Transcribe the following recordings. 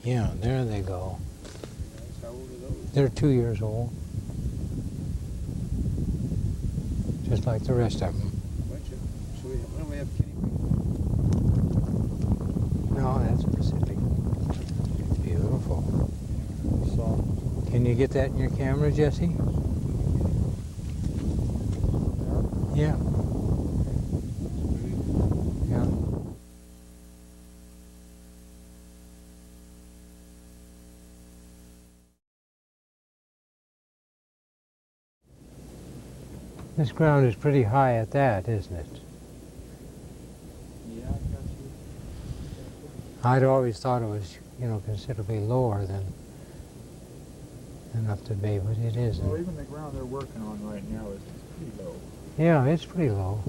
Yeah, there they go. How old are those? They're 2 years old. Just like the rest of them. Why don't we have Kenny bring No, that's Pacific. It's beautiful. soft? Can you get that in your camera, Jesse? Yeah. Yeah. This ground is pretty high at that, isn't it? Yeah, I got you. I'd always thought it was, considerably lower than up the bay, but it isn't. Well, even the ground they're working on right now is pretty low. Yeah, it's pretty low.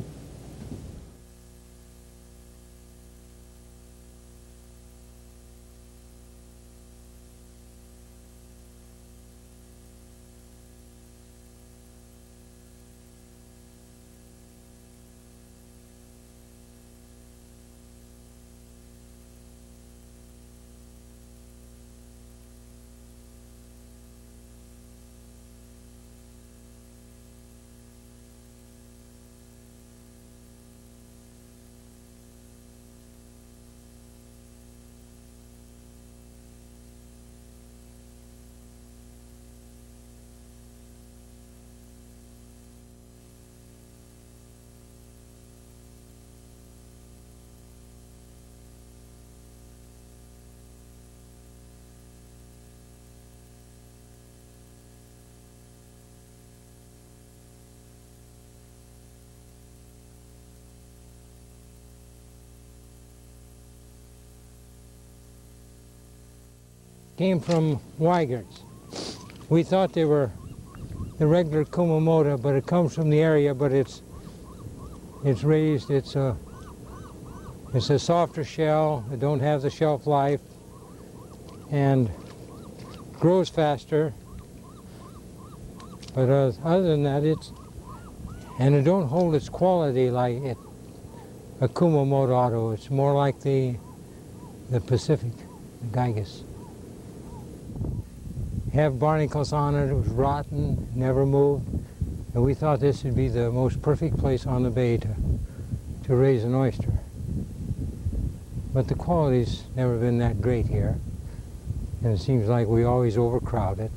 Came from Weigerts. We thought they were the regular Kumamoto, but it comes from the area, but it's raised, it's a softer shell, it don't have the shelf life, and grows faster. But other than that, it don't hold its quality like a Kumamoto auto. It's more like the Pacific, the Gigas. Have barnacles on it, it was rotten, never moved, and we thought this would be the most perfect place on the bay to raise an oyster. But the quality's never been that great here, and it seems like we always overcrowd it.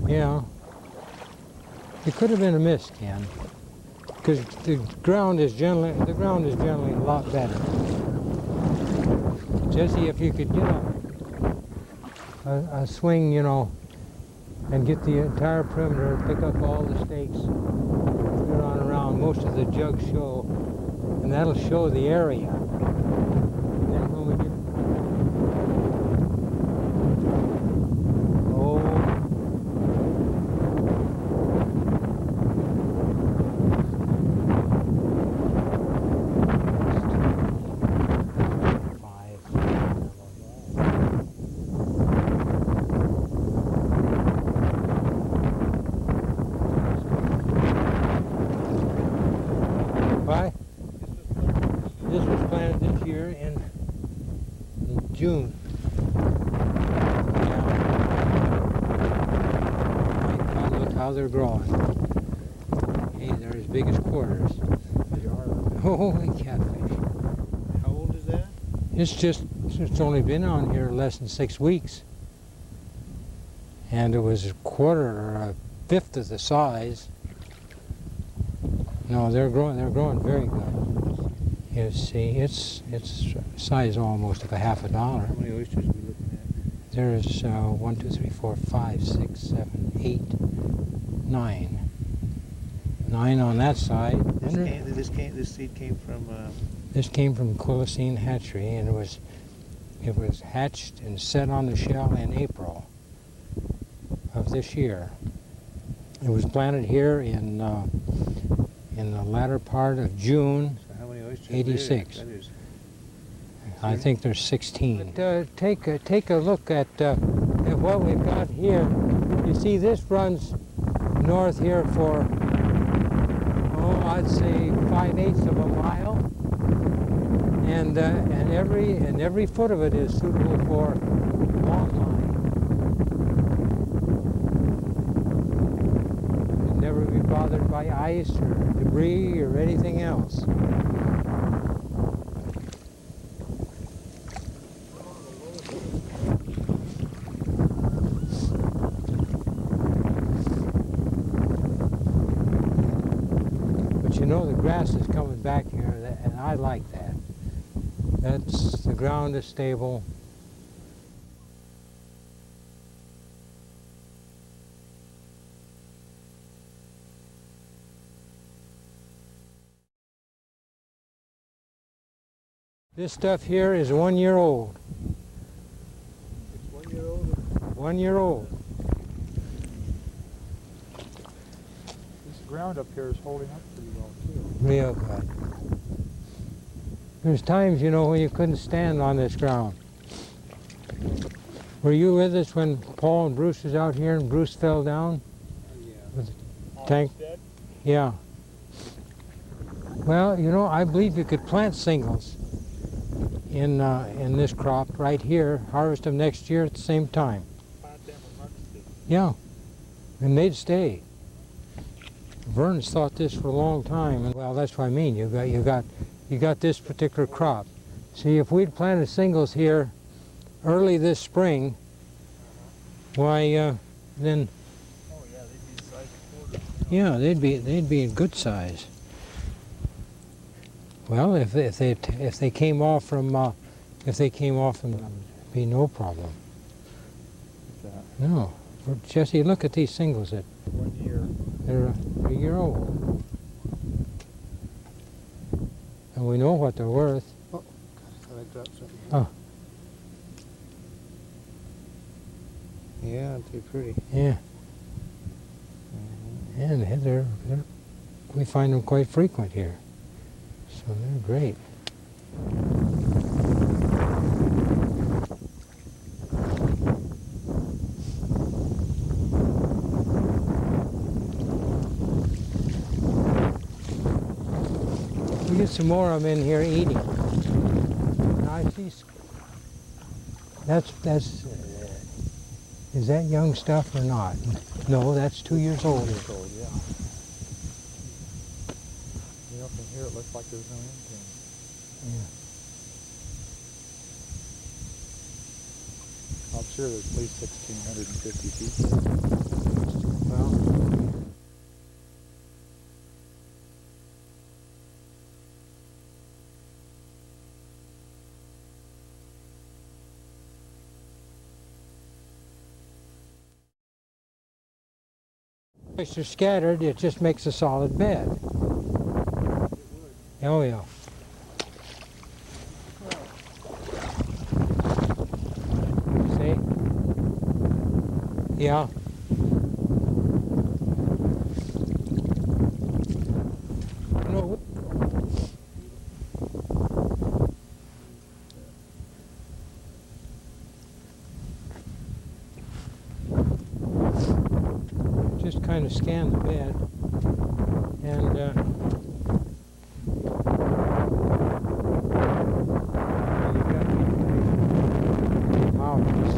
Yeah, it could have been a mist, Ken, because the ground is generally a lot better. Jesse, if you could get a swing, and get the entire perimeter, pick up all the stakes, turn on around, most of the jugs show, and that'll show the area. And then when we get This was planted this year in June. Yeah. Look how they're growing. Hey, they're as big as quarters. They are. Holy catfish. How old is that? It's only been on here less than 6 weeks. And it was a quarter or a fifth of the size. No, they're growing very good. You see, it's size almost of a $half. How many oysters are we looking at? There's 1, 2, 3, 4, 5, 6, 7, 8, 9. 9 on that side. This seed came from. This came from Quilocene Hatchery, and it It was hatched and set on the shell in April of this year. It was planted here in the latter part of June So how many oysters? 86. That is. I think there's 16. But, take a look at what we've got here. You see, this runs north here for, I'd say 5/8 of a mile, and every foot of it is suitable for long line. You'll never be bothered by ice or debris or anything else. You know, the grass is coming back here, and I like that. The ground is stable. This stuff here is 1 year old. It's 1 year old? 1 year old. This ground up here is holding up pretty well, too. Real good. There's times, you know, when you couldn't stand on this ground. Were you with us when Paul and Bruce was out here and Bruce fell down? Oh, yeah. With the tank? Dead? Yeah. Well, you know, I believe you could plant singles in this crop right here, harvest them next year at the same time. Plant them amongst it. Yeah, and they'd stay. Vern's thought this for a long time, and well, that's what I mean. You got this particular crop. See, if we'd planted singles here early this spring, why then? Oh yeah, they'd be the size of quarters. Yeah, they'd be a good size. Well, if they came off from it'd be no problem. No, Jesse, look at these singles. 1 year. They're a year old, and we know what they're worth. Oh, God, I thought I dropped something. Oh. Yeah, they're pretty. Yeah, and we find them quite frequent here, so they're great. We get some more of them in here eating. Now I see. Is that young stuff or not? No, that's 2 years old. 2 years old, yeah. You know, from here it looks like there's no end to them. Yeah. I'm sure there's at least 1,650 feet. Well, if they're scattered, it just makes a solid bed. Oh yeah. See? Yeah. No. Just kind of scan the bed, and you've got the mountains.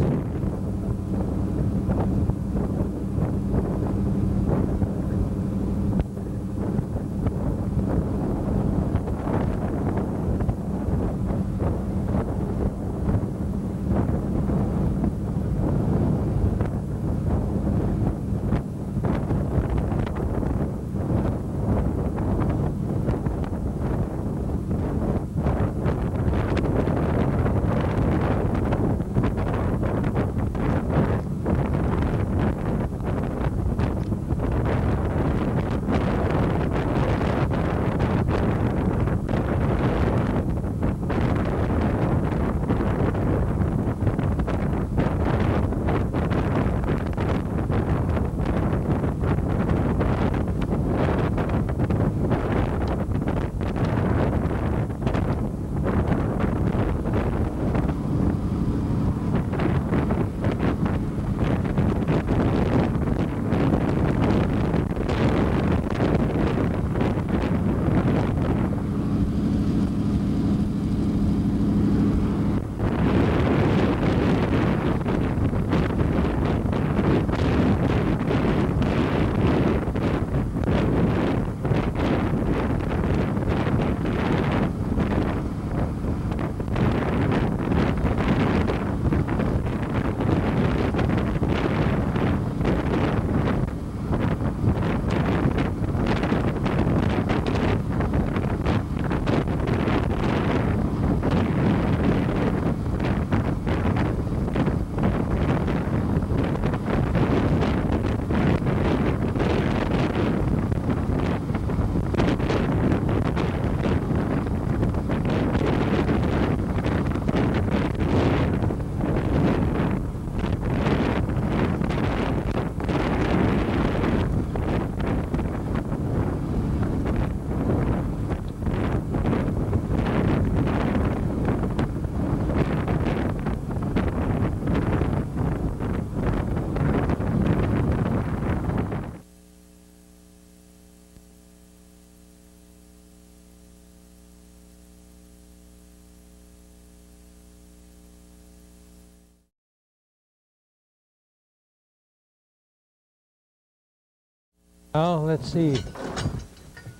Well, let's see.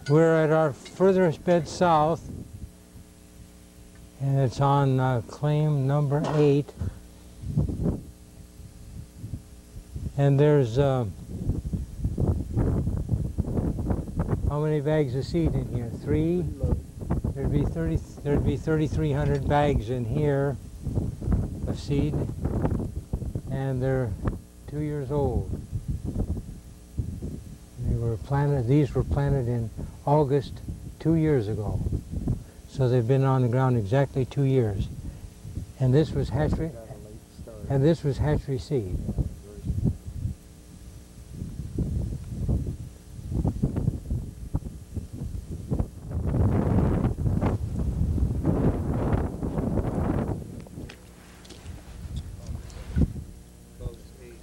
We're at our furthest bed south, and it's on claim number 8. And there's how many bags of seed in here? 3. There'd be 3,300 bags in here of seed, and they're 2 years old. They were planted. These were planted in August 2 years ago, so they've been on the ground exactly 2 years. And this was hatchery. And this was hatchery seed.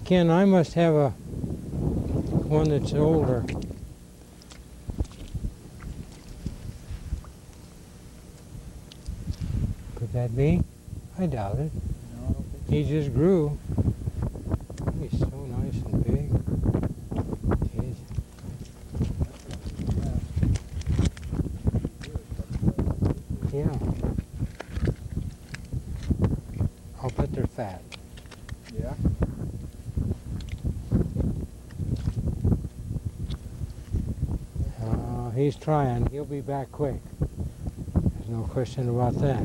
Ken, I must have a one that's older. Could that be? I doubt it. No, I don't think He just grew. He's so nice and big. Jeez. Yeah. I'll bet they're fat. Yeah. He's trying. He'll be back quick. There's no question about that.